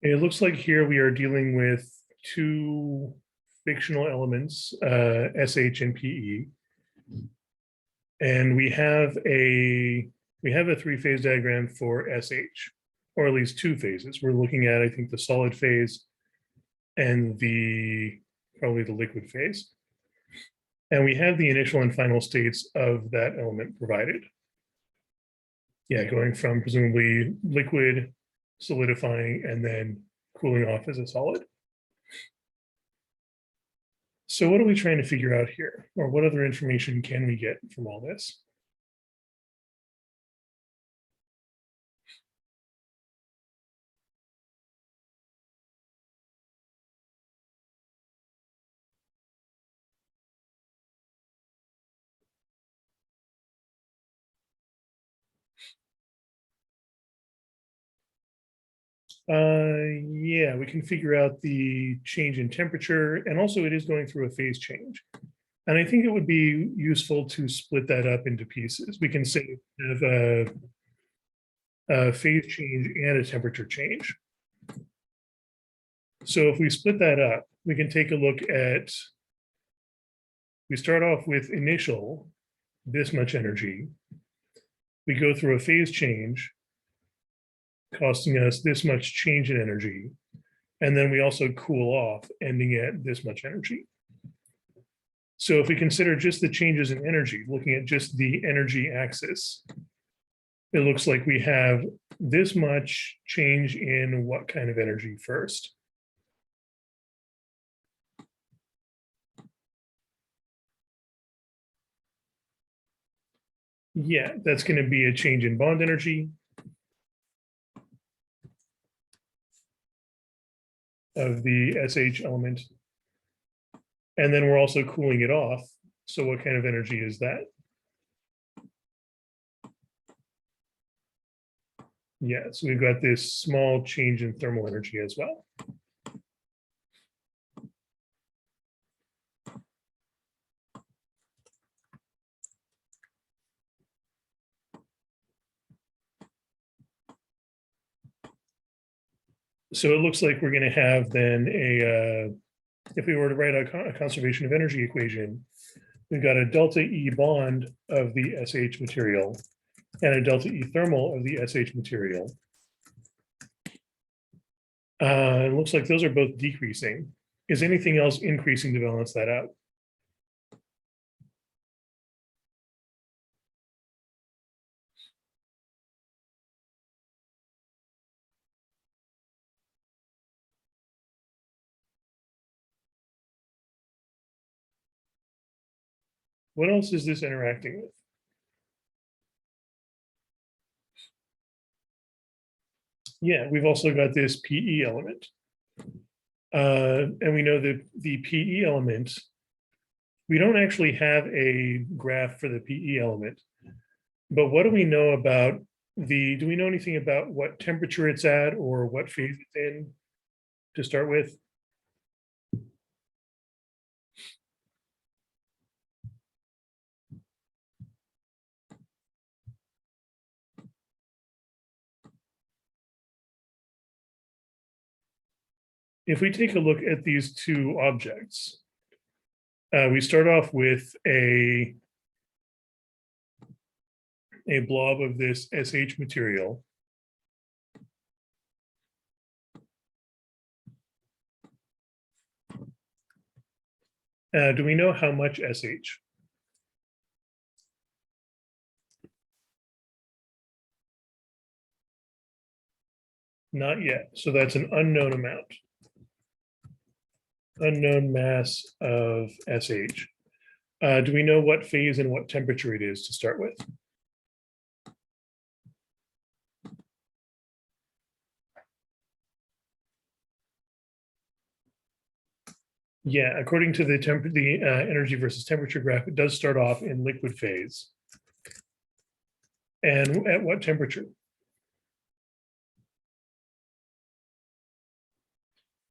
It looks like here we are dealing with two fictional elements, SH and PE. And we have a three-phase diagram for SH, or at least two phases. We're looking at, I think, the solid phase and probably the liquid phase. And we have the initial and final states of that element provided. Yeah, going from presumably liquid, solidifying, and then cooling off as a solid. So what are we trying to figure out here? Or what other information can we get from all this? Yeah, we can figure out the change in temperature, and also it is going through a phase change. And I think it would be useful to split that up into pieces. We can say we have a phase change and a temperature change. So if we split that up, we can take a look at, we start off with initial, this much energy. We go through a phase change, costing us this much change in energy. And then we also cool off, ending at this much energy. So if we consider just the changes in energy, looking at just the energy axis, it looks like we have this much change in what kind of energy first? Yeah, that's going to be a change in bond energy of the SH element. And then we're also cooling it off. So what kind of energy is that? Yeah, so we've got this small change in thermal energy as well. So it looks like we're going to have then if we were to write a conservation of energy equation, we've got a delta E bond of the SH material and a delta E thermal of the SH material. It looks like those are both decreasing. Is anything else increasing to balance that out? What else is this interacting with? Yeah, we've also got this PE element. And we know that the PE element, we don't actually have a graph for the PE element, but what do we know about do we know anything about what temperature it's at or what phase it's in to start with? If we take a look at these two objects, we start off with a blob of this SH material. Do we know how much SH? Not yet. So that's an unknown amount. Unknown mass of SH. Do we know what phase and what temperature it is to start with? Yeah, according to the energy versus temperature graph, it does start off in liquid phase. And at what temperature?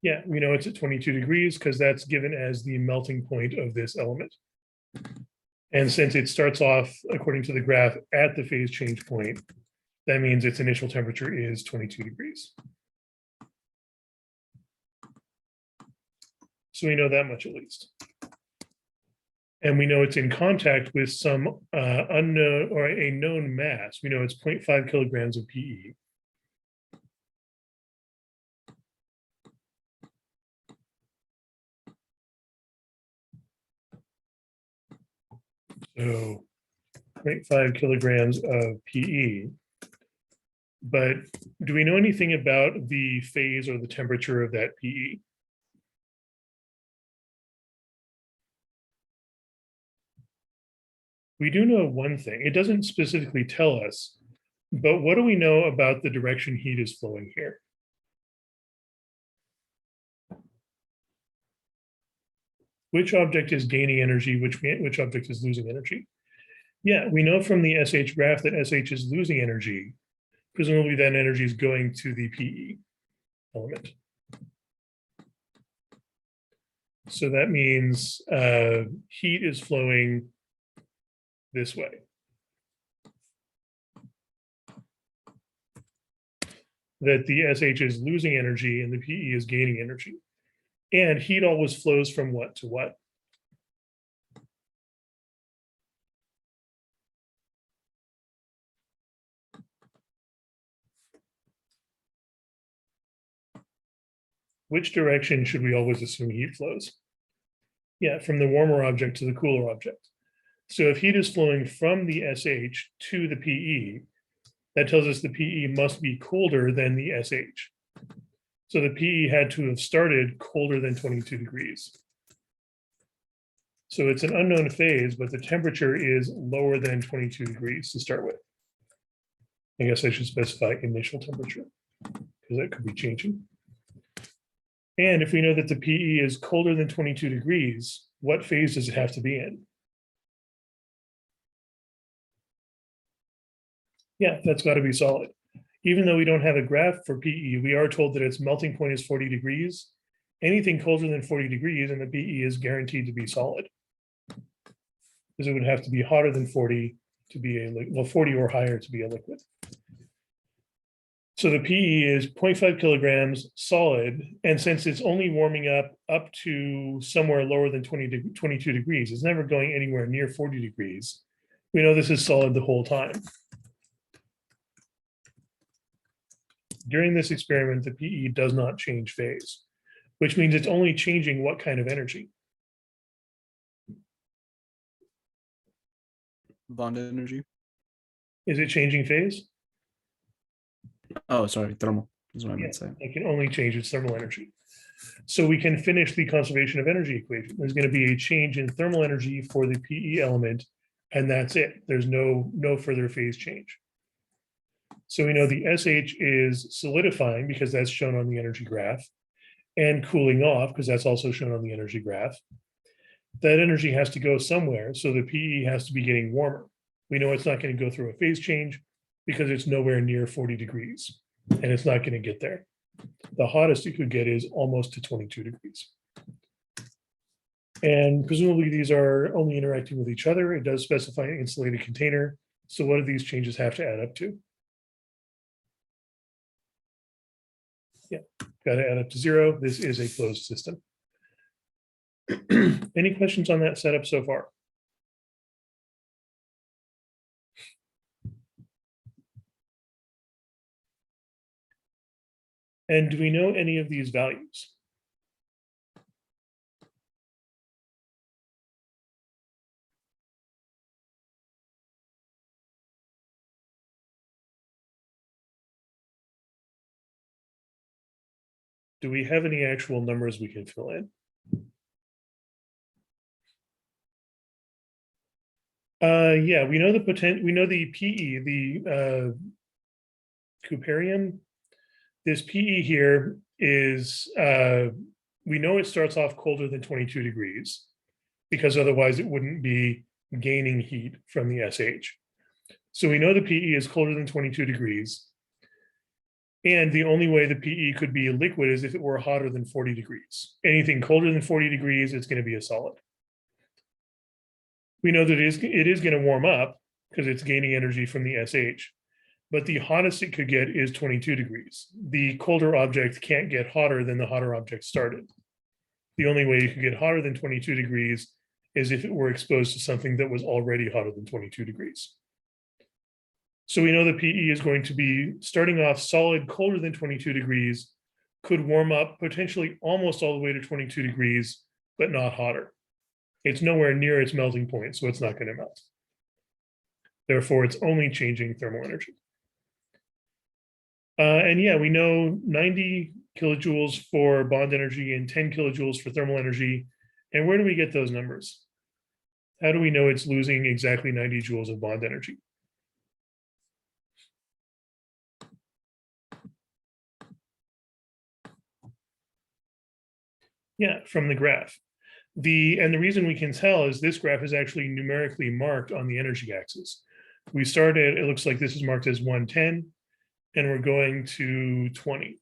Yeah, we know it's at 22 degrees because that's given as the melting point of this element. And since it starts off, according to the graph, at the phase change point, that means its initial temperature is 22 degrees. So we know that much at least. And we know it's in contact with some unknown or a known mass. We know it's 0.5 kilograms of PE. So 0.5 kilograms of PE. But do we know anything about the phase or the temperature of that PE? We do know one thing. It doesn't specifically tell us, but what do we know about the direction heat is flowing here? Which object is gaining energy? Which object is losing energy? Yeah, we know from the SH graph that SH is losing energy. Presumably that energy is going to the PE element. So that means heat is flowing this way. That the SH is losing energy and the PE is gaining energy. And heat always flows from what to what? Which direction should we always assume heat flows? Yeah, from the warmer object to the cooler object. So if heat is flowing from the SH to the PE, that tells us the PE must be colder than the SH. So the PE had to have started colder than 22 degrees. So it's an unknown phase, but the temperature is lower than 22 degrees to start with. I guess I should specify initial temperature because that could be changing. And if we know that the PE is colder than 22 degrees, what phase does it have to be in? Yeah, that's got to be solid. Even though we don't have a graph for PE, we are told that its melting point is 40 degrees. Anything colder than 40 degrees and the PE is guaranteed to be solid. Because it would have to be hotter than 40 to be a liquid, well, 40 or higher to be a liquid. So the PE is 0.5 kilograms solid. And since it's only warming up to somewhere lower than 22 degrees, it's never going anywhere near 40 degrees. We know this is solid the whole time. During this experiment, the PE does not change phase, which means it's only changing what kind of energy? Bond energy. Is it changing phase? Oh, sorry, thermal is what I meant to say. It can only change its thermal energy. So we can finish the conservation of energy equation. There's going to be a change in thermal energy for the PE element, and that's it. There's no further phase change. So we know the SH is solidifying because that's shown on the energy graph, and cooling off because that's also shown on the energy graph. That energy has to go somewhere, so the PE has to be getting warmer. We know it's not going to go through a phase change because it's nowhere near 40 degrees, and it's not going to get there. The hottest it could get is almost to 22 degrees. And presumably these are only interacting with each other. It does specify an insulated container. So what do these changes have to add up to? Yeah, got to add up to 0. This is a closed system. Any questions on that setup so far? And do we know any of these values? Do we have any actual numbers we can fill in? Yeah, we know the PE, the cuparium. This PE here is, we know it starts off colder than 22 degrees because otherwise it wouldn't be gaining heat from the SH. So we know the PE is colder than 22 degrees. And the only way the PE could be a liquid is if it were hotter than 40 degrees. Anything colder than 40 degrees, it's going to be a solid. We know that it is going to warm up because it's gaining energy from the SH, but the hottest it could get is 22 degrees. The colder object can't get hotter than the hotter object started. The only way you could get hotter than 22 degrees is if it were exposed to something that was already hotter than 22 degrees. So we know the PE is going to be starting off solid, colder than 22 degrees, could warm up potentially almost all the way to 22 degrees, but not hotter. It's nowhere near its melting point, so it's not going to melt. Therefore, it's only changing thermal energy. And yeah, we know 90 kilojoules for bond energy and 10 kilojoules for thermal energy. And where do we get those numbers? How do we know it's losing exactly 90 joules of bond energy? Yeah, from the graph. And the reason we can tell is this graph is actually numerically marked on the energy axis. We started, it looks like this is marked as 110, and we're going to 20.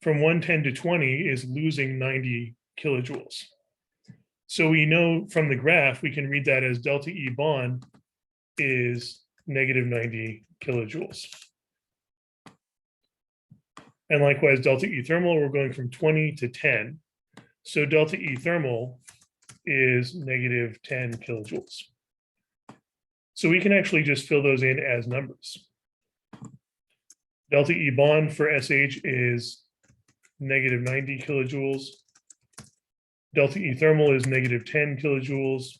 From 110 to 20 is losing 90 kilojoules. So we know from the graph, we can read that as delta E bond is negative 90 kilojoules. And likewise, delta E thermal, we're going from 20 to 10. So delta E thermal is negative 10 kilojoules. So we can actually just fill those in as numbers. Delta E bond for SH is negative 90 kilojoules. Delta E thermal is negative 10 kilojoules.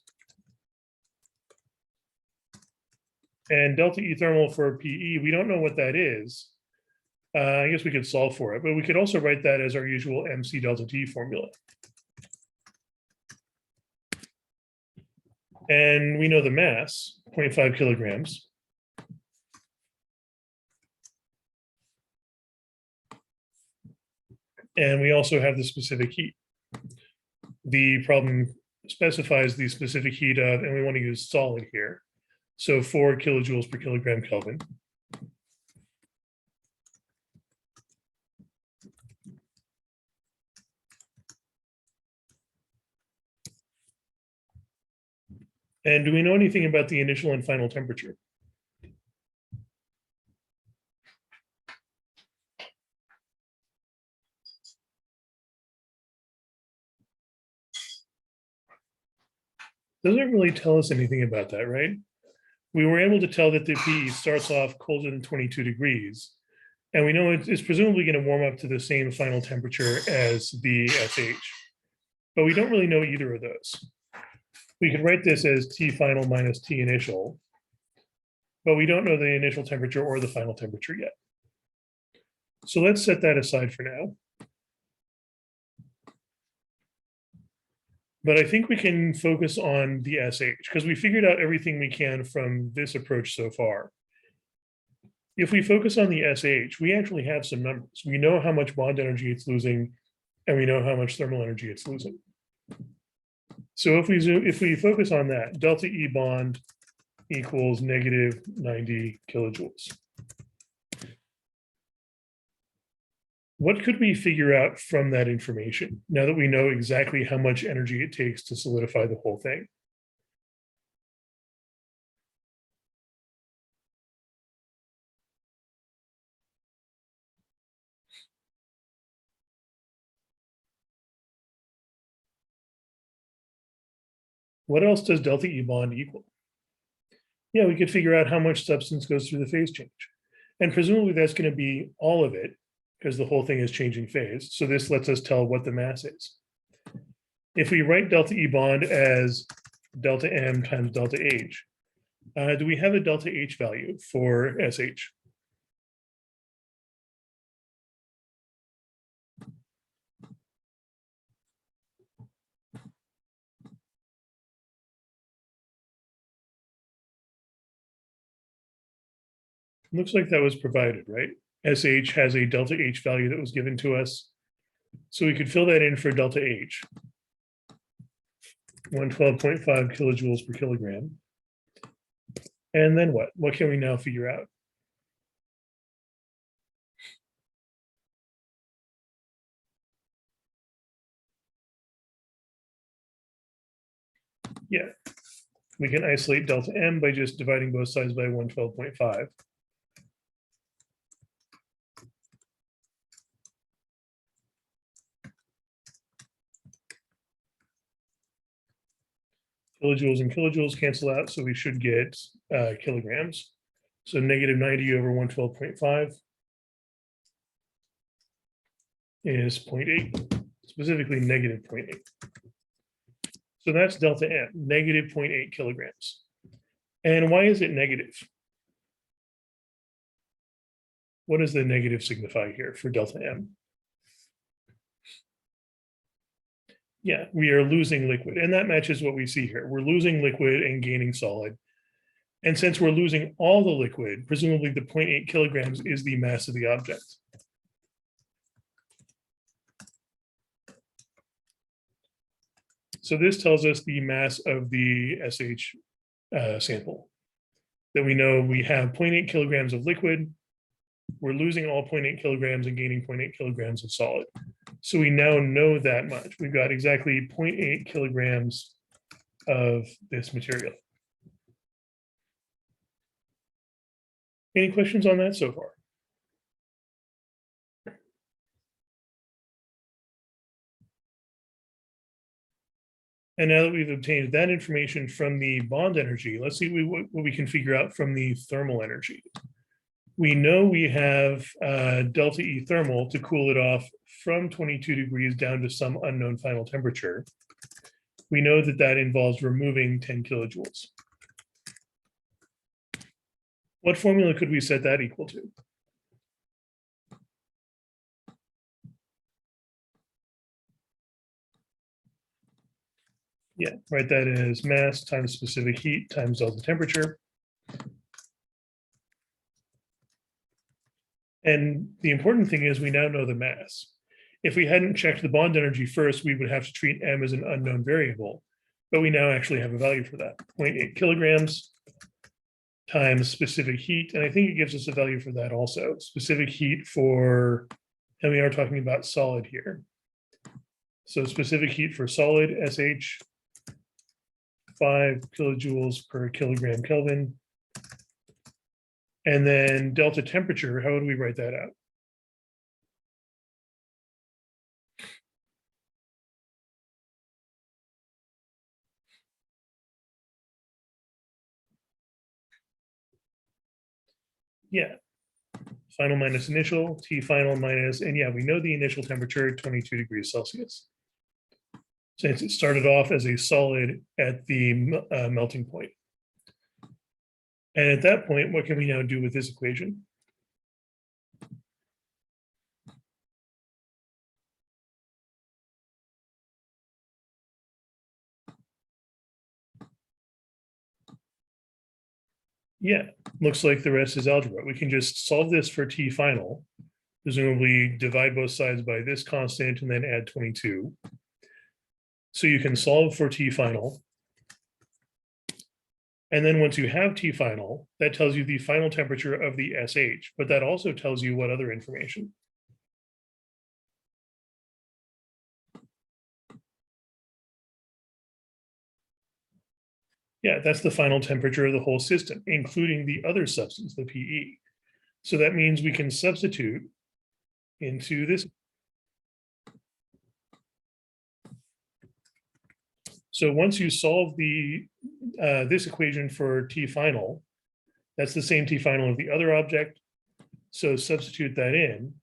And delta E thermal for PE, we don't know what that is. I guess we could solve for it, but we could also write that as our usual MC delta T formula. And we know the mass, 0.5 kilograms. And we also have the specific heat. The problem specifies the specific heat of, and we want to use solid here. So 4 kilojoules per kilogram Kelvin. And do we know anything about the initial and final temperature? Doesn't really tell us anything about that, right? We were able to tell that the PE starts off colder than 22 degrees. And we know it's presumably going to warm up to the same final temperature as the SH. But we don't really know either of those. We could write this as T final minus T initial, but we don't know the initial temperature or the final temperature yet. So let's set that aside for now. But I think we can focus on the SH because we figured out everything we can from this approach so far. If we focus on the SH, we actually have some numbers. We know how much bond energy it's losing, and we know how much thermal energy it's losing. So if we focus on that, delta E bond equals negative 90 kilojoules. What could we figure out from that information now that we know exactly how much energy it takes to solidify the whole thing? What else does delta E bond equal? Yeah, we could figure out how much substance goes through the phase change. And presumably that's going to be all of it because the whole thing is changing phase. So this lets us tell what the mass is. If we write delta E bond as delta M times delta H, do we have a delta H value for SH? Looks like that was provided, right? SH has a delta H value that was given to us. So we could fill that in for delta H. 112.5 kilojoules per kilogram. And then what? What can we now figure out? Yeah, we can isolate delta M by just dividing both sides by 112.5. Kilojoules and kilojoules cancel out, so we should get kilograms. So negative 90 over 112.5 is 0.8, specifically negative 0.8. So that's delta M, negative 0.8 kilograms. And why is it negative? What does the negative signify here for delta M? Yeah, we are losing liquid, and that matches what we see here. We're losing liquid and gaining solid. And since we're losing all the liquid, presumably the 0.8 kilograms is the mass of the object. So this tells us the mass of the SH sample. That we know we have 0.8 kilograms of liquid. We're losing all 0.8 kilograms and gaining 0.8 kilograms of solid. So we now know that much. We've got exactly 0.8 kilograms of this material. Any questions on that so far? And now that we've obtained that information from the bond energy, let's see what we can figure out from the thermal energy. We know we have delta E thermal to cool it off from 22 degrees down to some unknown final temperature. We know that that involves removing 10 kilojoules. What formula could we set that equal to? Yeah, write that as mass times specific heat times delta temperature. And the important thing is we now know the mass. If we hadn't checked the bond energy first, we would have to treat M as an unknown variable, but we now actually have a value for that, 0.8 kilograms times specific heat. And I think it gives us a value for that also. Specific heat for, and we are talking about solid here. So specific heat for solid SH, 5 kilojoules per kilogram Kelvin. And then delta temperature, how would we write that out? Yeah, final minus initial, T final minus, and yeah, we know the initial temperature, 22 degrees Celsius. Since it started off as a solid at the melting point. And at that point, what can we now do with this equation? Yeah, looks like the rest is algebra. We can just solve this for T final, presumably divide both sides by this constant and then add 22. So you can solve for T final. And then once you have T final, that tells you the final temperature of the SH, but that also tells you what other information? Yeah, that's the final temperature of the whole system, including the other substance, the PE. So that means we can substitute into this. So once you solve the this equation for T final, that's the same T final of the other object. So substitute that in.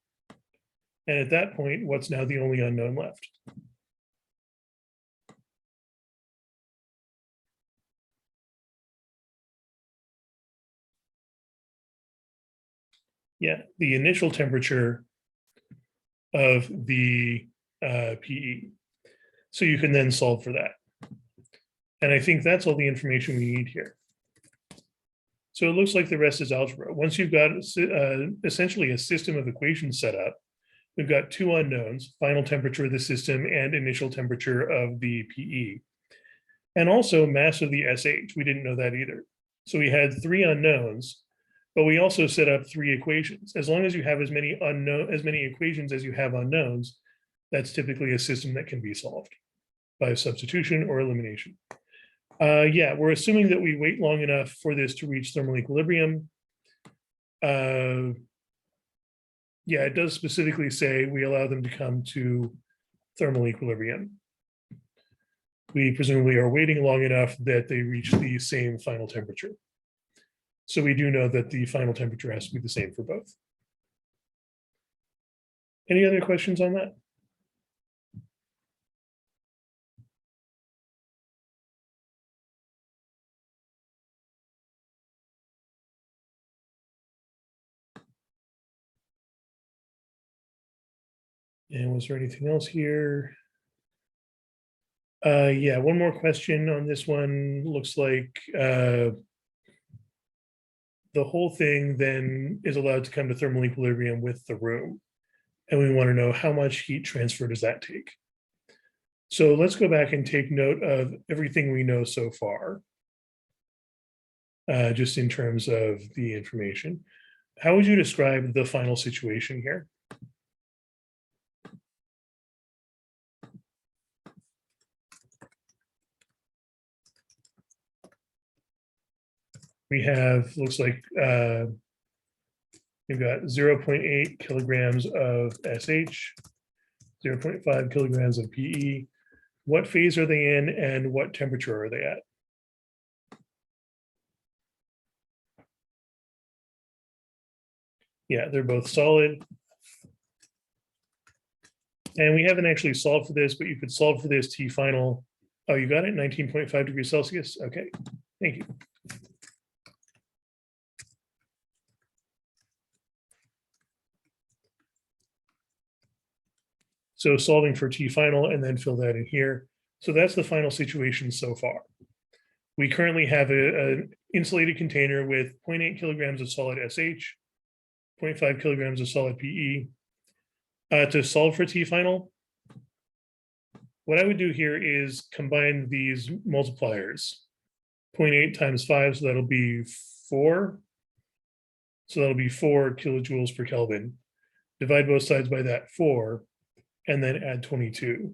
And at that point, what's now the only unknown left? Yeah, the initial temperature of the PE. So you can then solve for that. And I think that's all the information we need here. So it looks like the rest is algebra. Once you've got essentially a system of equations set up, we've got two unknowns, final temperature of the system and initial temperature of the PE. And also mass of the SH, we didn't know that either. So we had three unknowns, but we also set up three equations. As long as you have as many equations as you have unknowns, that's typically a system that can be solved by substitution or elimination. Yeah, we're assuming that we wait long enough for this to reach thermal equilibrium. Yeah, it does specifically say we allow them to come to thermal equilibrium. we presumably are waiting long enough that they reach the same final temperature. So we do know that the final temperature has to be the same for both. Any other questions on that? And was there anything else here? Yeah, one more question on this one. Looks like the whole thing then is allowed to come to thermal equilibrium with the room. And we want to know how much heat transfer does that take? So let's go back and take note of everything we know so far, just in terms of the information. How would you describe the final situation here? We have, looks like we've got 0.8 kilograms of SH, 0.5 kilograms of PE. What phase are they in and what temperature are they at? Yeah, they're both solid. And we haven't actually solved for this, but you could solve for this T final. Oh, you got it, 19.5 degrees Celsius. Okay, thank you. So solving for T final and then fill that in here. So that's the final situation so far. We currently have an insulated container with 0.8 kilograms of solid SH, 0.5 kilograms of solid PE. To solve for T final, what I would do here is combine these multipliers. 0.8 times 5, so that'll be 4. So that'll be 4 kilojoules per Kelvin. Divide both sides by that 4, and then add 22.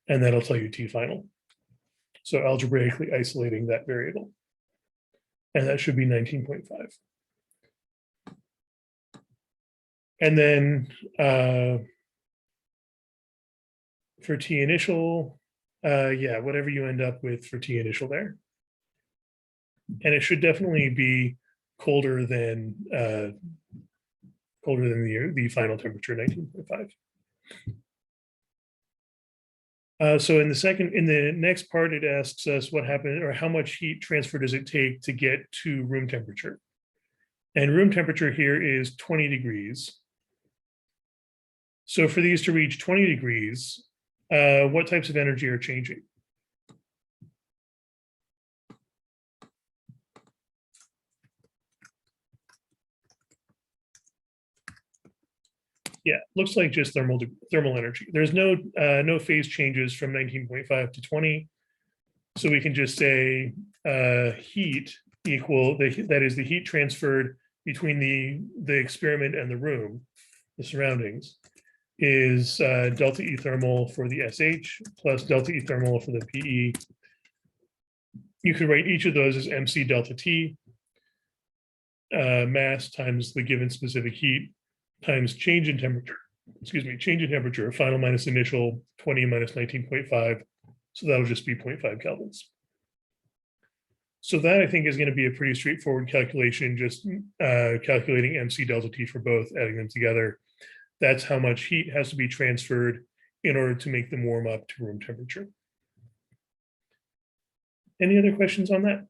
And that'll tell you T final. So algebraically isolating that variable. And that should be 19.5. And then for T initial, yeah, whatever you end up with for T initial there. And it should definitely be colder than the final temperature, 19.5. So in the next part, it asks us what happened or how much heat transfer does it take to get to room temperature. And room temperature here is 20 degrees. So for these to reach 20 degrees, what types of energy are changing? Yeah, looks like just thermal energy. There's no phase changes from 19.5 to 20. So we can just say heat equal, that is the heat transferred between the experiment and the room, the surroundings, is delta E thermal for the SH plus delta E thermal for the PE. You could write each of those as MC delta T, mass times the given specific heat times change in temperature, final minus initial, 20 minus 19.5. So that'll just be 0.5 kelvins. So that I think is going to be a pretty straightforward calculation, just calculating MC delta T for both, adding them together. That's how much heat has to be transferred in order to make them warm up to room temperature. Any other questions on that?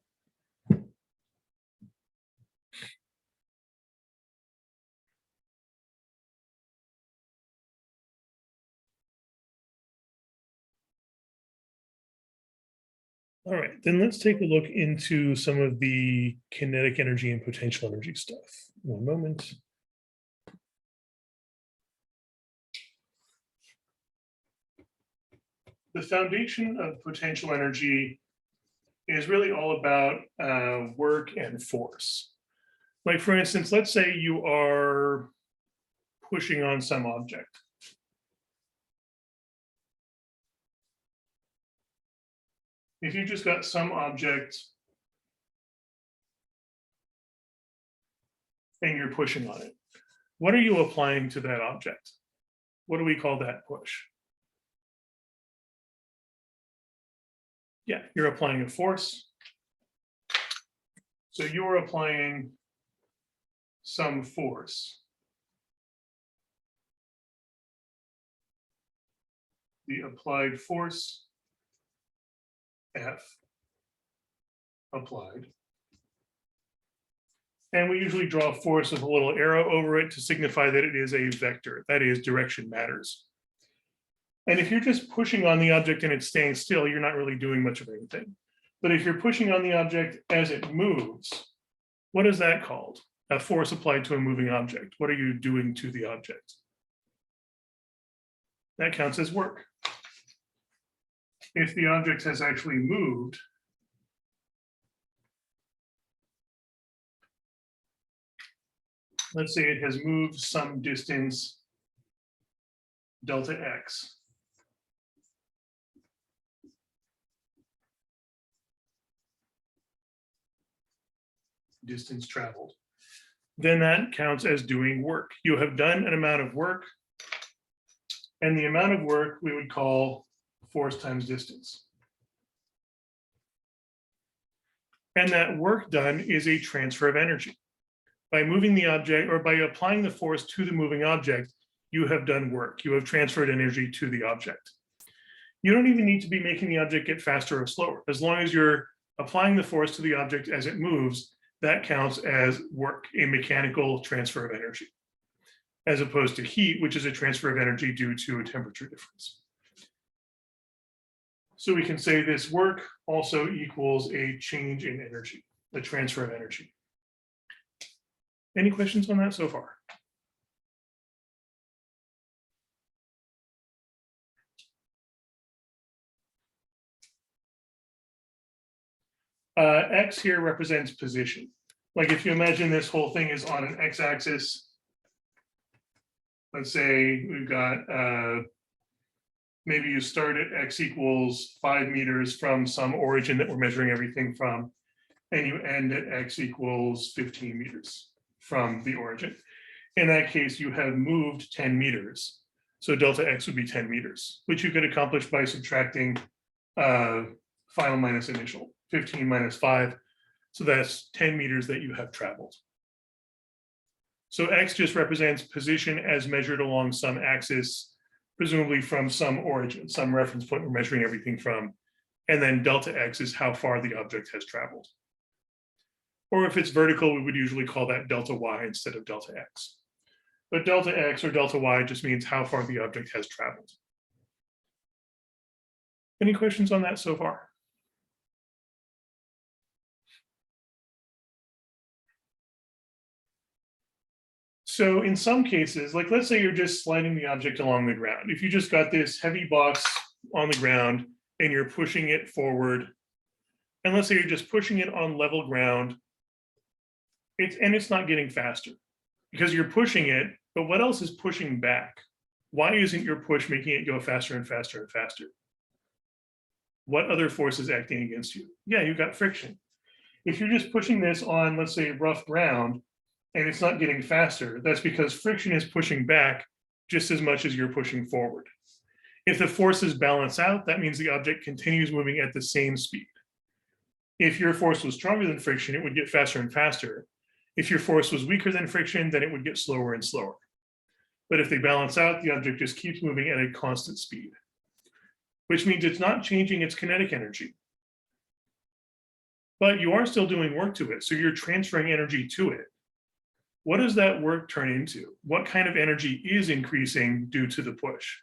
All right, then let's take a look into some of the kinetic energy and potential energy stuff. One moment. The foundation of potential energy is really all about work and force. Like for instance, let's say you are pushing on some object. If you just got some object and you're pushing on it, what are you applying to that object? What do we call that push? Yeah, you're applying a force. So you're applying some force. The applied force, F, applied. And we usually draw force with a little arrow over it to signify that it is a vector. That is, direction matters. And if you're just pushing on the object and it's staying still, you're not really doing much of anything. But if you're pushing on the object as it moves, what is that called? A force applied to a moving object. What are you doing to the object? That counts as work. If the object has actually moved, let's say it has moved some distance, delta x. Distance traveled. Then that counts as doing work. You have done an amount of work, and the amount of work we would call force times distance. And that work done is a transfer of energy. By moving the object or by applying the force to the moving object, you have done work. You have transferred energy to the object. You don't even need to be making the object get faster or slower. As long as you're applying the force to the object as it moves, that counts as work, a mechanical transfer of energy, as opposed to heat, which is a transfer of energy due to a temperature difference. So we can say this work also equals a change in energy, a transfer of energy. Any questions on that so far? X here represents position. Like if you imagine this whole thing is on an x-axis, let's say we've got, maybe you start at x equals 5 meters from some origin that we're measuring everything from, and you end at x equals 15 meters from the origin. In that case, you have moved 10 meters. So delta x would be 10 meters, which you could accomplish by subtracting final minus initial, 15 minus 5. So that's 10 meters that you have traveled. So x just represents position as measured along some axis, presumably from some origin, some reference point we're measuring everything from. And then delta x is how far the object has traveled. Or if it's vertical, we would usually call that delta y instead of delta x. But delta x or delta y just means how far the object has traveled. Any questions on that so far? So in some cases, like let's say you're just sliding the object along the ground. If you just got this heavy box on the ground and you're pushing it forward, and let's say you're just pushing it on level ground, it's not getting faster because you're pushing it, but what else is pushing back? Why isn't your push making it go faster and faster and faster? What other force is acting against you? Yeah, you've got friction. If you're just pushing this on, let's say, rough ground, and it's not getting faster, that's because friction is pushing back just as much as you're pushing forward. If the forces balance out, that means the object continues moving at the same speed. If your force was stronger than friction, it would get faster and faster. If your force was weaker than friction, then it would get slower and slower. But if they balance out, the object just keeps moving at a constant speed, which means it's not changing its kinetic energy. But you are still doing work to it, so you're transferring energy to it. What does that work turn into? What kind of energy is increasing due to the push?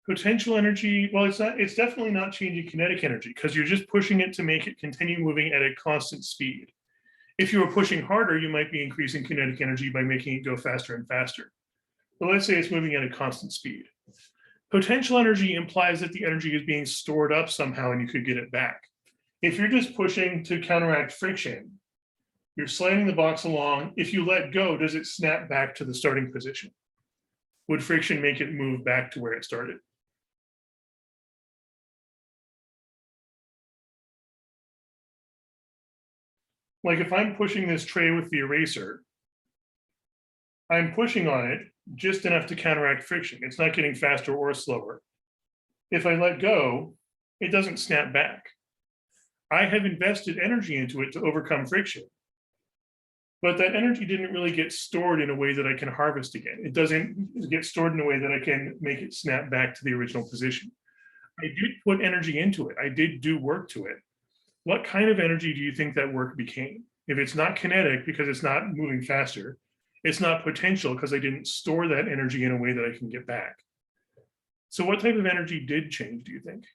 Potential energy, well, it's definitely not changing kinetic energy because you're just pushing it to make it continue moving at a constant speed. If you were pushing harder, you might be increasing kinetic energy by making it go faster and faster. But let's say it's moving at a constant speed. Potential energy implies that the energy is being stored up somehow and you could get it back. If you're just pushing to counteract friction, you're sliding the box along. If you let go, does it snap back to the starting position? Would friction make it move back to where it started? Like if I'm pushing this tray with the eraser, I'm pushing on it, just enough to counteract friction. It's not getting faster or slower. If I let go, it doesn't snap back. I have invested energy into it to overcome friction, but that energy didn't really get stored in a way that I can harvest again. It doesn't get stored in a way that I can make it snap back to the original position. I did put energy into it. I did do work to it. What kind of energy do you think that work became? If it's not kinetic because it's not moving faster, it's not potential because I didn't store that energy in a way that I can get back. So what type of energy did change, do you think?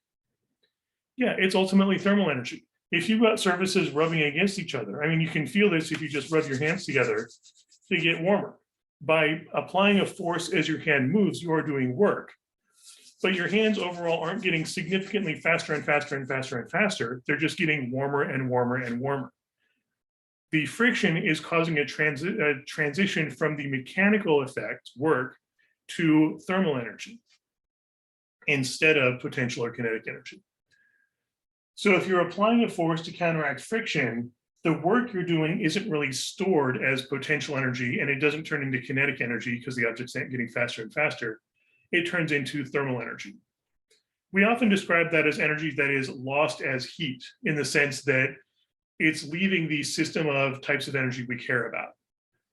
Yeah, it's ultimately thermal energy. If you've got surfaces rubbing against each other, I mean, you can feel this if you just rub your hands together, they get warmer. By applying a force as your hand moves, you are doing work. But your hands overall aren't getting significantly faster and faster and faster and faster. They're just getting warmer and warmer and warmer. The friction is causing a transition from the mechanical effect, work, to thermal energy instead of potential or kinetic energy. So if you're applying a force to counteract friction, the work you're doing isn't really stored as potential energy, and it doesn't turn into kinetic energy because the object's getting faster and faster. It turns into thermal energy. We often describe that as energy that is lost as heat, in the sense that it's leaving the system of types of energy we care about.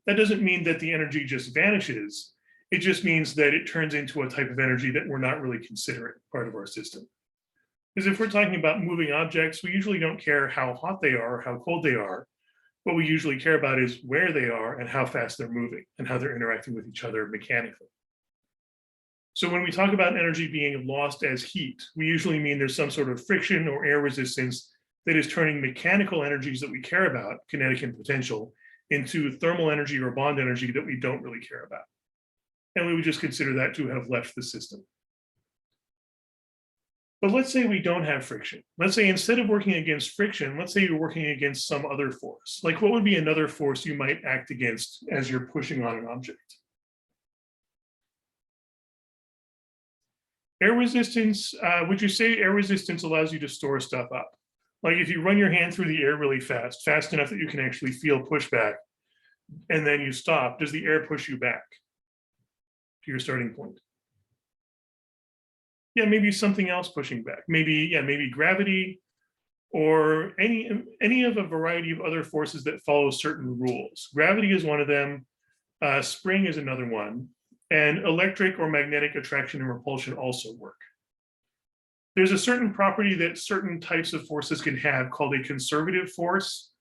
That doesn't mean that the energy just vanishes. It just means that it turns into a type of energy that we're not really considering part of our system. Because if we're talking about moving objects, we usually don't care how hot they are or how cold they are. What we usually care about is where they are and how fast they're moving and how they're interacting with each other mechanically. So when we talk about energy being lost as heat, we usually mean there's some sort of friction or air resistance that is turning mechanical energies that we care about, kinetic and potential, into thermal energy or bond energy that we don't really care about. And we would just consider that to have left the system. But let's say we don't have friction. Let's say instead of working against friction, let's say you're working against some other force. Like what would be another force you might act against as you're pushing on an object? Air resistance, would you say air resistance allows you to store stuff up? Like if you run your hand through the air really fast, fast enough that you can actually feel pushback, and then you stop, does the air push you back to your starting point? Yeah, maybe something else pushing back. Maybe gravity or any of a variety of other forces that follow certain rules. Gravity is one of them. Spring is another one. And electric or magnetic attraction and repulsion also work. There's a certain property that certain types of forces can have called a conservative force.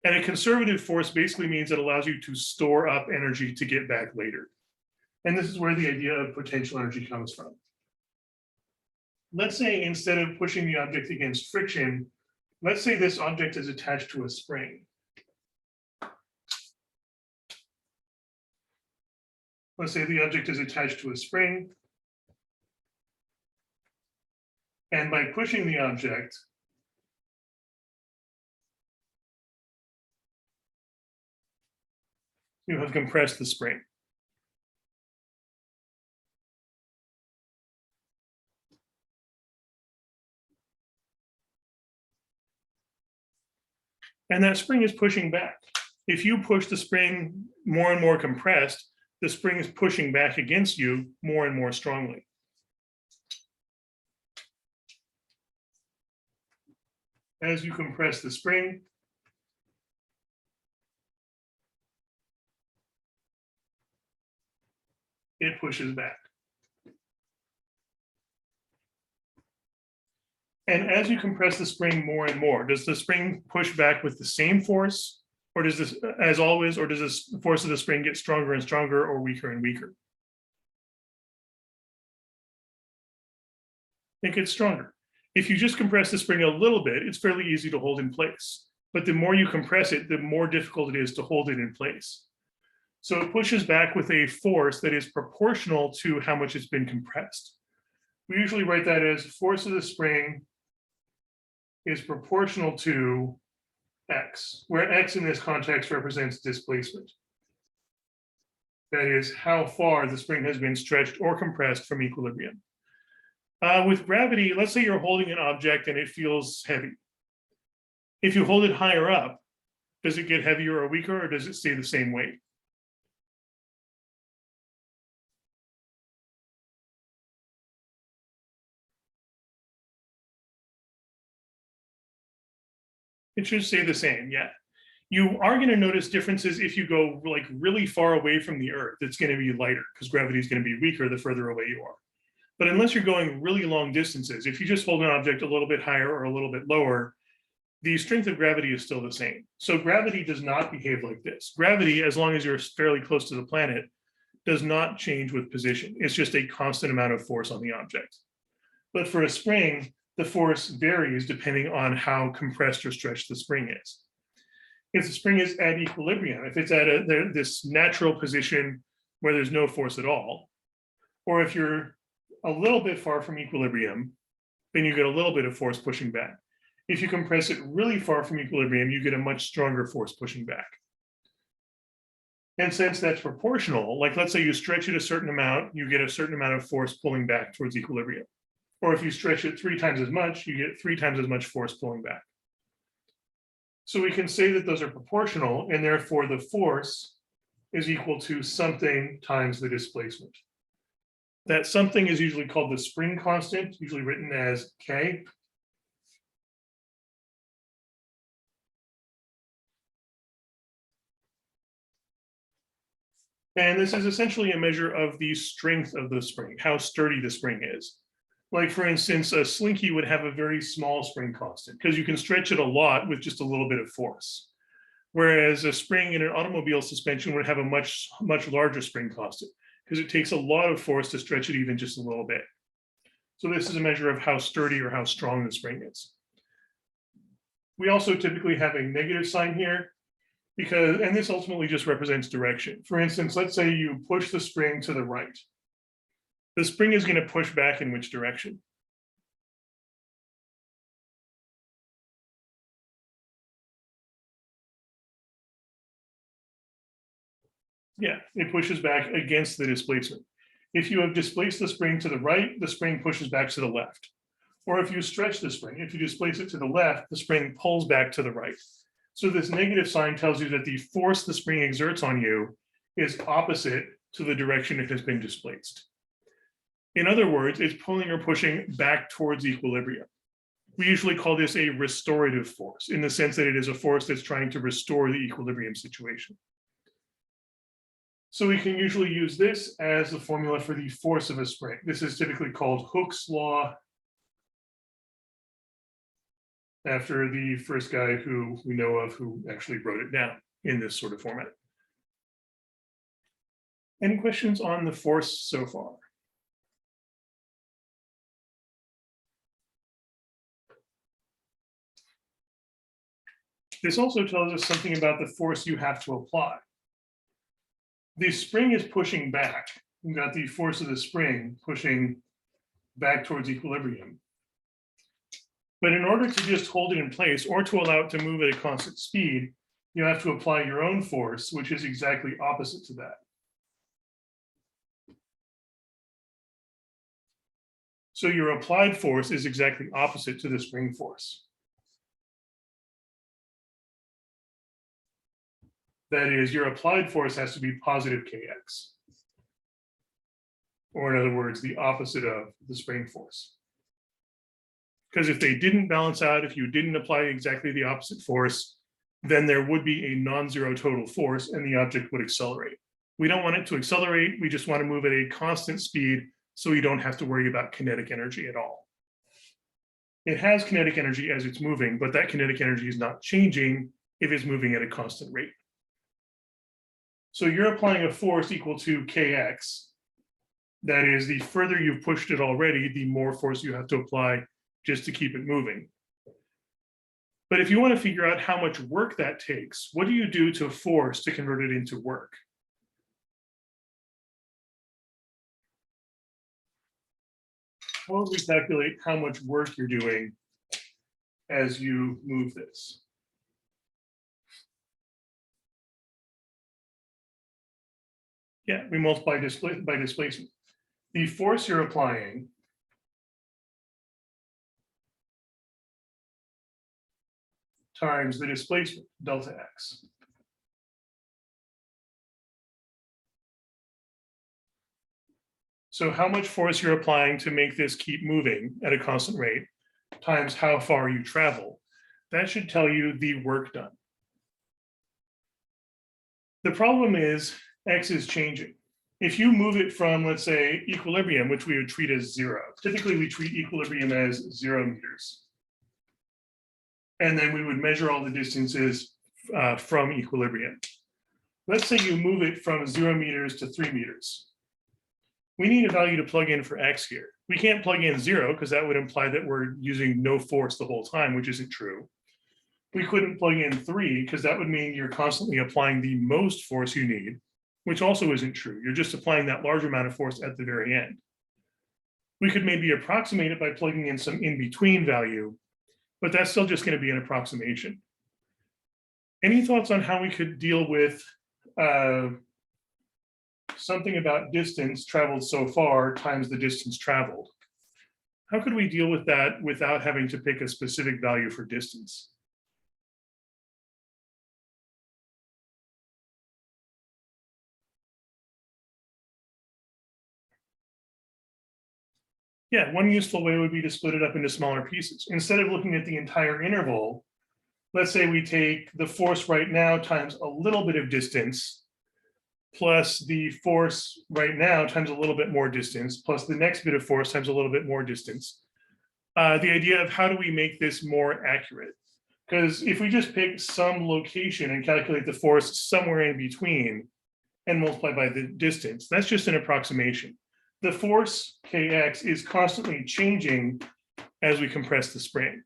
And a conservative force basically means it allows you to store up energy to get back later. And this is where the idea of potential energy comes from. Let's say instead of pushing the object against friction, let's say this object is attached to a spring. Let's say the object is attached to a spring. And by pushing the object, you have compressed the spring. And that spring is pushing back. If you push the spring more and more compressed, the spring is pushing back against you more and more strongly. As you compress the spring, it pushes back. And as you compress the spring more and more, does the spring push back with the same force, or does this, as always, or does this force of the spring get stronger and stronger or weaker and weaker? It gets stronger. If you just compress the spring a little bit, it's fairly easy to hold in place. But the more you compress it, the more difficult it is to hold it in place. So it pushes back with a force that is proportional to how much it's been compressed. We usually write that as force of the spring is proportional to X, where X in this context represents displacement. That is how far the spring has been stretched or compressed from equilibrium. With gravity, let's say you're holding an object and it feels heavy. If you hold it higher up, does it get heavier or weaker, or does it stay the same weight? It should stay the same, yeah. You are going to notice differences if you go like really far away from the Earth. It's going to be lighter because gravity is going to be weaker the further away you are. But unless you're going really long distances, if you just hold an object a little bit higher or a little bit lower, the strength of gravity is still the same. So gravity does not behave like this. Gravity, as long as you're fairly close to the planet, does not change with position. It's just a constant amount of force on the object. But for a spring, the force varies depending on how compressed or stretched the spring is. If the spring is at equilibrium, if it's at this natural position where there's no force at all, or if you're a little bit far from equilibrium, then you get a little bit of force pushing back. If you compress it really far from equilibrium, you get a much stronger force pushing back. And since that's proportional, like let's say you stretch it a certain amount, you get a certain amount of force pulling back towards equilibrium. Or if you stretch it 3 times as much, you get 3 times as much force pulling back. So we can say that those are proportional, and therefore the force is equal to something times the displacement. That something is usually called the spring constant, usually written as K. And this is essentially a measure of the strength of the spring, how sturdy the spring is. Like for instance, a slinky would have a very small spring constant because you can stretch it a lot with just a little bit of force. Whereas a spring in an automobile suspension would have a much larger spring constant because it takes a lot of force to stretch it even just a little bit. So this is a measure of how sturdy or how strong the spring is. We also typically have a negative sign here because, and this ultimately just represents direction. For instance, let's say you push the spring to the right. The spring is going to push back in which direction? Yeah, it pushes back against the displacement. If you have displaced the spring to the right, the spring pushes back to the left. Or if you stretch the spring, if you displace it to the left, the spring pulls back to the right. So this negative sign tells you that the force the spring exerts on you is opposite to the direction it has been displaced. In other words, it's pulling or pushing back towards equilibrium. We usually call this a restorative force in the sense that it is a force that's trying to restore the equilibrium situation. So we can usually use this as the formula for the force of a spring. This is typically called Hooke's law, after the first guy who we know of who actually wrote it down in this sort of format. Any questions on the force so far? This also tells us something about the force you have to apply. The spring is pushing back. We've got the force of the spring pushing back towards equilibrium. But in order to just hold it in place or to allow it to move at a constant speed, you have to apply your own force, which is exactly opposite to that. So your applied force is exactly opposite to the spring force. That is, your applied force has to be positive kx. Or in other words, the opposite of the spring force. Because if they didn't balance out, if you didn't apply exactly the opposite force, then there would be a non-zero total force and the object would accelerate. We don't want it to accelerate. We just want to move at a constant speed so we don't have to worry about kinetic energy at all. It has kinetic energy as it's moving, but that kinetic energy is not changing if it's moving at a constant rate. So you're applying a force equal to kx. That is, the further you've pushed it already, the more force you have to apply just to keep it moving. But if you want to figure out how much work that takes, what do you do to force to convert it into work? How would we calculate how much work you're doing as you move this? Yeah, we multiply by displacement. The force you're applying times the displacement, delta x. So how much force you're applying to make this keep moving at a constant rate times how far you travel. That should tell you the work done. The problem is X is changing. If you move it from, let's say, equilibrium, which we would treat as 0, typically we treat equilibrium as 0 meters. And then we would measure all the distances from equilibrium. Let's say you move it from 0 meters to 3 meters. We need a value to plug in for X here. We can't plug in 0 because that would imply that we're using no force the whole time, which isn't true. We couldn't plug in 3 because that would mean you're constantly applying the most force you need, which also isn't true. You're just applying that large amount of force at the very end. We could maybe approximate it by plugging in some in-between value, but that's still just going to be an approximation. Any thoughts on how we could deal with something about distance traveled so far times the distance traveled? How could we deal with that without having to pick a specific value for distance? Yeah, one useful way would be to split it up into smaller pieces. Instead of looking at the entire interval, let's say we take the force right now times a little bit of distance, plus the force right now times a little bit more distance, plus the next bit of force times a little bit more distance. The idea of how do we make this more accurate? Because if we just pick some location and calculate the force somewhere in between and multiply by the distance, that's just an approximation. The force Kx is constantly changing as we compress the spring.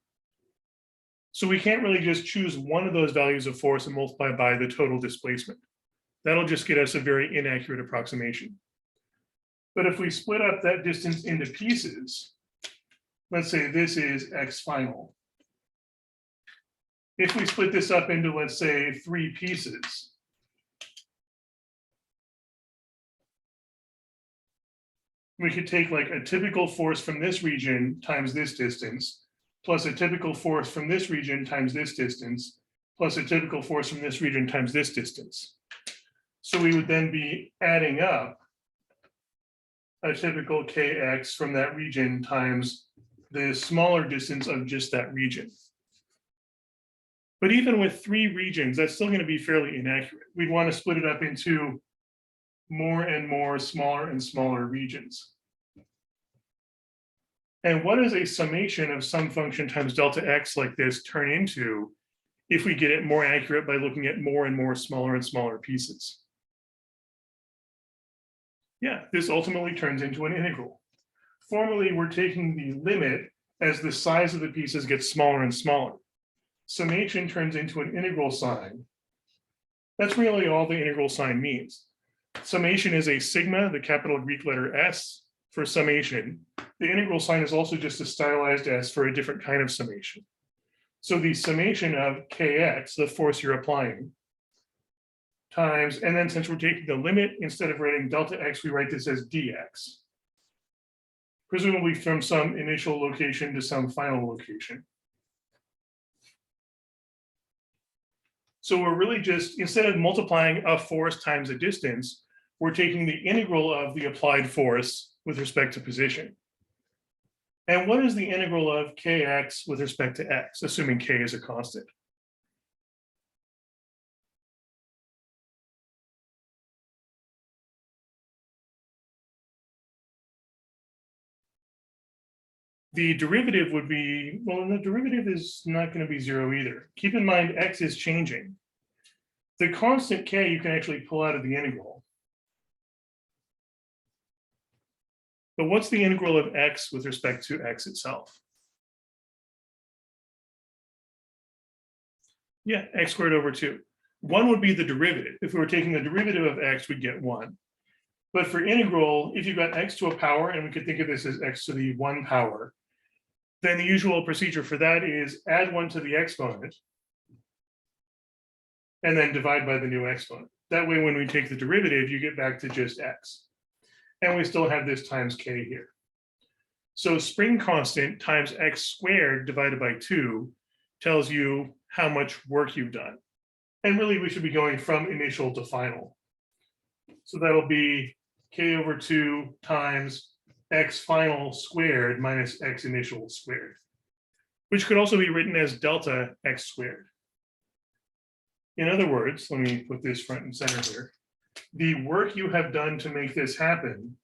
So we can't really just choose one of those values of force and multiply by the total displacement. That'll just get us a very inaccurate approximation. But if we split up that distance into pieces, let's say this is X final. If we split this up into, let's say, 3 pieces, we could take like a typical force from this region times this distance, plus a typical force from this region times this distance, plus a typical force from this region times this distance. So we would then be adding up a typical Kx from that region times the smaller distance of just that region. But even with 3 regions, that's still going to be fairly inaccurate. We'd want to split it up into more and more smaller and smaller regions. And what does a summation of some function times delta x like this turn into if we get it more accurate by looking at more and more smaller and smaller pieces? Yeah, this ultimately turns into an integral. Formally, we're taking the limit as the size of the pieces gets smaller and smaller. Summation turns into an integral sign. That's really all the integral sign means. Summation is a sigma, the capital Greek letter S, for summation. The integral sign is also just a stylized S for a different kind of summation. So the summation of Kx, the force you're applying, times, and then since we're taking the limit, instead of writing delta x, we write this as dx. Presumably from some initial location to some final location. So we're really just, instead of multiplying a force times a distance, we're taking the integral of the applied force with respect to position. And what is the integral of Kx with respect to x, assuming K is a constant? The derivative would be, well, the derivative is not going to be 0 either. Keep in mind, x is changing. The constant K you can actually pull out of the integral. But what's the integral of x with respect to x itself? Yeah, x squared over 2. 1 would be the derivative. If we were taking the derivative of x, we'd get 1. But for integral, if you've got x to a power, and we could think of this as x to the 1 power, then the usual procedure for that is add 1 to the exponent, and then divide by the new exponent. That way, when we take the derivative, you get back to just x. And we still have this times k here. So spring constant times x squared divided by 2 tells you how much work you've done. And really, we should be going from initial to final. So that'll be k over 2 times x final squared minus x initial squared. which could also be written as delta x squared. In other words, let me put this front and center here. The work you have done to make this happen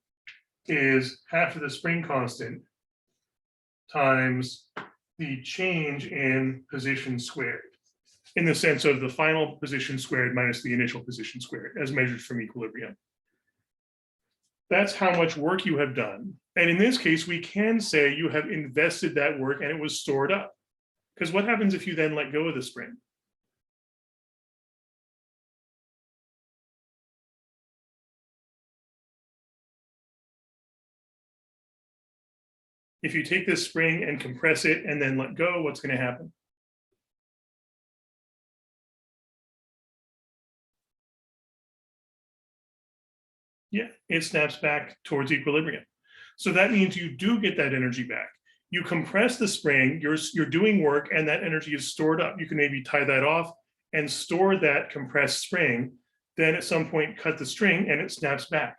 is half of the spring constant times the change in position squared, in the sense of the final position squared minus the initial position squared as measured from equilibrium. That's how much work you have done. And in this case, we can say you have invested that work and it was stored up. Because what happens if you then let go of the spring? If you take this spring and compress it and then let go, what's going to happen? Yeah, it snaps back towards equilibrium. So that means you do get that energy back. You compress the spring, you're doing work, and that energy is stored up. You can maybe tie that off and store that compressed spring. Then at some point, cut the string and it snaps back.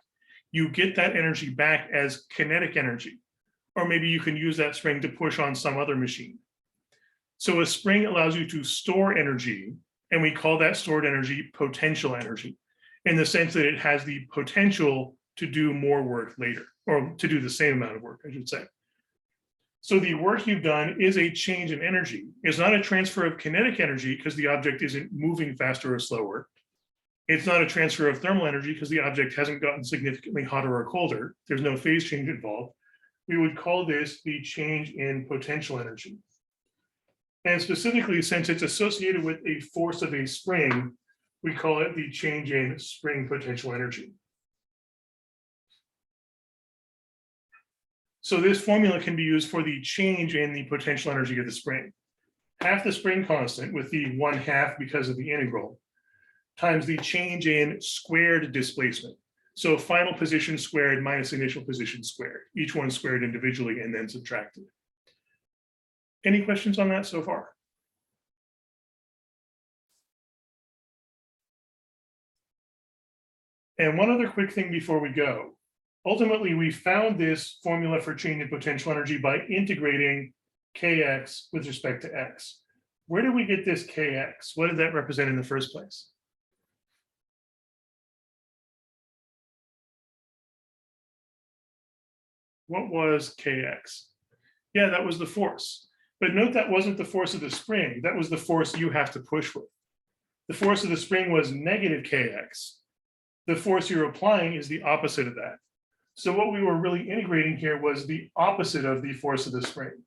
You get that energy back as kinetic energy. Or maybe you can use that spring to push on some other machine. So a spring allows you to store energy, and we call that stored energy potential energy, in the sense that it has the potential to do more work later, or to do the same amount of work, I should say. So the work you've done is a change in energy. It's not a transfer of kinetic energy because the object isn't moving faster or slower. It's not a transfer of thermal energy because the object hasn't gotten significantly hotter or colder. There's no phase change involved. We would call this the change in potential energy. And specifically, since it's associated with a force of a spring, we call it the change in spring potential energy. So this formula can be used for the change in the potential energy of the spring. Half the spring constant with the 1/2 because of the integral times the change in squared displacement. So final position squared minus initial position squared, each one squared individually and then subtracted. Any questions on that so far? And one other quick thing before we go. Ultimately, we found this formula for change in potential energy by integrating kx with respect to x. Where did we get this kx? What did that represent in the first place? What was kx? Yeah, that was the force. But note that wasn't the force of the spring. That was the force you have to push with. The force of the spring was negative kx. The force you're applying is the opposite of that. So what we were really integrating here was the opposite of the force of the spring.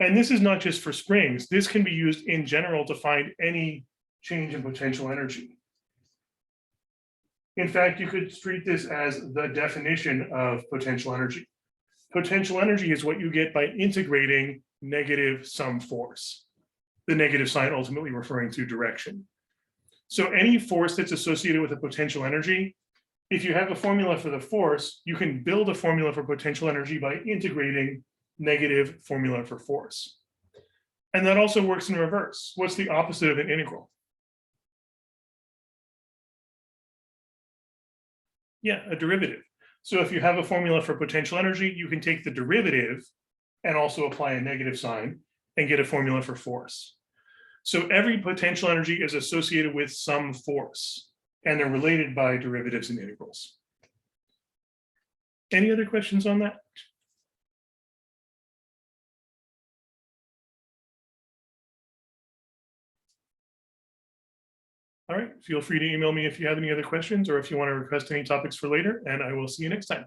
And this is not just for springs. This can be used in general to find any change in potential energy. In fact, you could treat this as the definition of potential energy. Potential energy is what you get by integrating negative some force. The negative sign ultimately referring to direction. So any force that's associated with a potential energy, if you have a formula for the force, you can build a formula for potential energy by integrating negative formula for force. And that also works in reverse. What's the opposite of an integral? Yeah, a derivative. So if you have a formula for potential energy, you can take the derivative and also apply a negative sign and get a formula for force. So every potential energy is associated with some force, and they're related by derivatives and integrals. Any other questions on that? All right, feel free to email me if you have any other questions or if you want to request any topics for later, and I will see you next time.